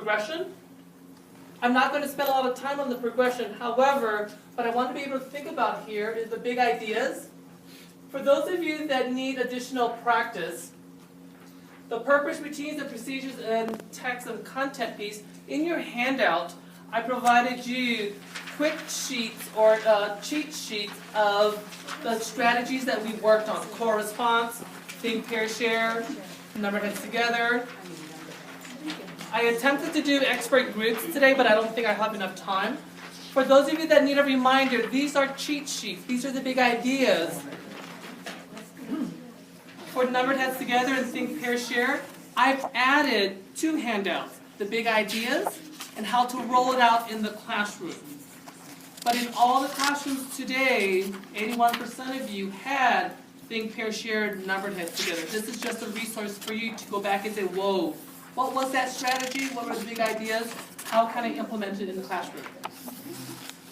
progression. I'm not going to spend a lot of time on the progression. However, what I want to be able to think about here is the big ideas. For those of you that need additional practice, the purpose, routines, and procedures, and text and content piece, in your handout, I provided you quick sheets or cheat sheets of the strategies that we worked on. Core response, think, pair, share, number heads together. I attempted to do expert groups today, but I don't think I have enough time. For those of you that need a reminder, these are cheat sheets. These are the big ideas. For numbered heads together and think, pair, share, I've added 2 handouts, the big ideas and how to roll it out in the classroom. But in all the classrooms today, 81% of you had think, pair, share, numbered heads together. This is just a resource for you to go back and say, whoa, what was that strategy? What were the big ideas? How can I implement it in the classroom?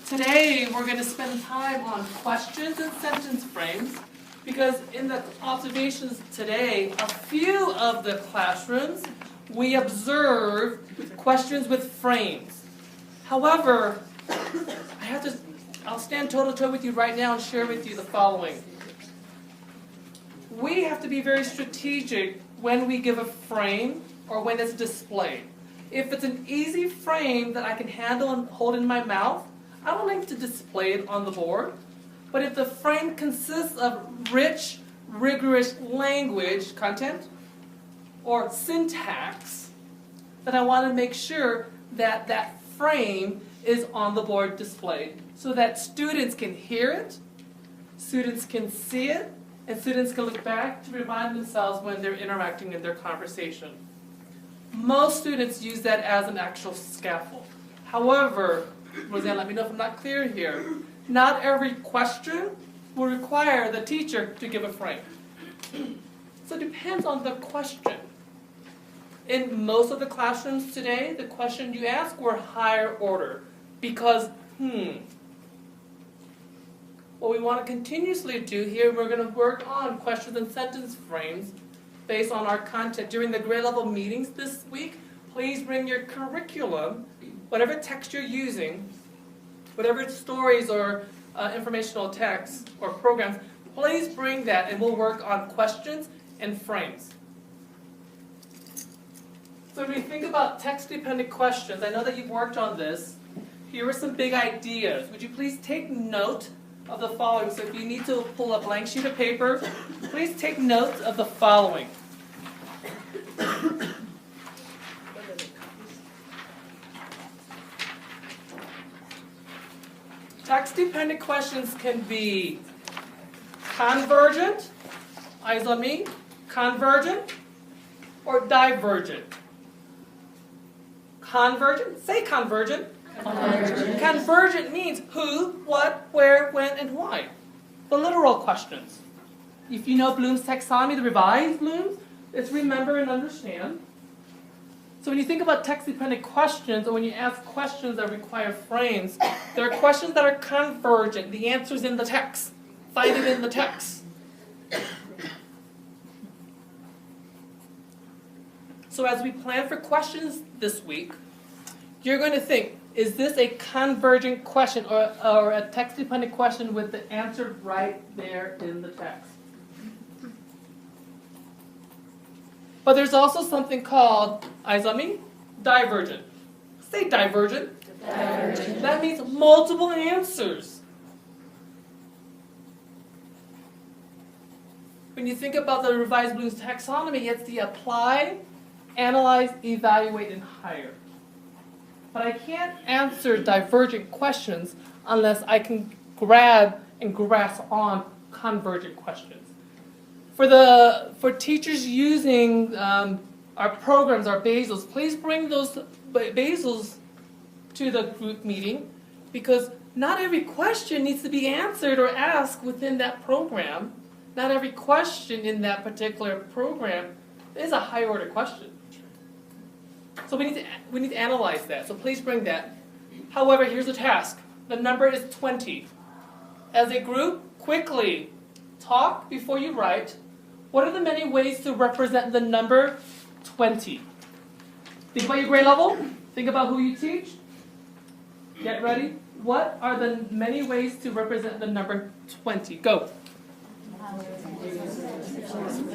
Today, we're going to spend time on questions and sentence frames, because in the observations today, a few of the classrooms, we observe questions with frames. However, I'll stand toe-to-toe with you right now and share with you the following. We have to be very strategic when we give a frame or when it's displayed. If it's an easy frame that I can handle and hold in my mouth, I don't like to display it on the board. But if the frame consists of rich, rigorous language, content, or syntax, then I want to make sure that that frame is on the board displayed so that students can hear it, students can see it, and students can look back to remind themselves when they're interacting in their conversation. Most students use that as an actual scaffold. However, Roseanne, let me know if I'm not clear here. Not every question will require the teacher to give a frame. So it depends on the question. In most of the classrooms today, the question you ask were higher order because, What we want to continuously do here, we're going to work on questions and sentence frames based on our content. During the grade level meetings this week, please bring your curriculum, whatever text you're using, whatever stories or informational texts or programs, please bring that and we'll work on questions and frames. So when we think about text-dependent questions, I know that you've worked on this. Here are some big ideas. Would you please take note of the following? So if you need to pull a blank sheet of paper, please take note of the following. Text-dependent questions can be convergent, eyes on me, convergent, or divergent. Convergent, say convergent. Convergent. Convergent means who, what, where, when, and why. The literal questions. If you know Bloom's taxonomy, the revised Bloom's, it's remember and understand. So when you think about text-dependent questions, or when you ask questions that require frames, there are questions that are convergent. The answer's in the text. Find it in the text. So as we plan for questions this week, you're going to think, is this a convergent question or a text-dependent question with the answer right there in the text? But there's also something called, eyes on me, divergent. Say divergent. Divergent. That means multiple answers. When you think about the revised Bloom's taxonomy, it's the apply, analyze, evaluate, and hire. But I can't answer divergent questions unless I can grab and grasp on convergent questions. For teachers using our programs, our basals, please bring those basals to the group meeting, because not every question needs to be answered or asked within that program. Not every question in that particular program is a high order question. So we need to analyze that. So please bring that. However, here's the task. The number is 20. As a group, quickly talk before you write. What are the many ways to represent the number 20? Think about your grade level. Think about who you teach. Get ready. What are the many ways to represent the number 20? Go.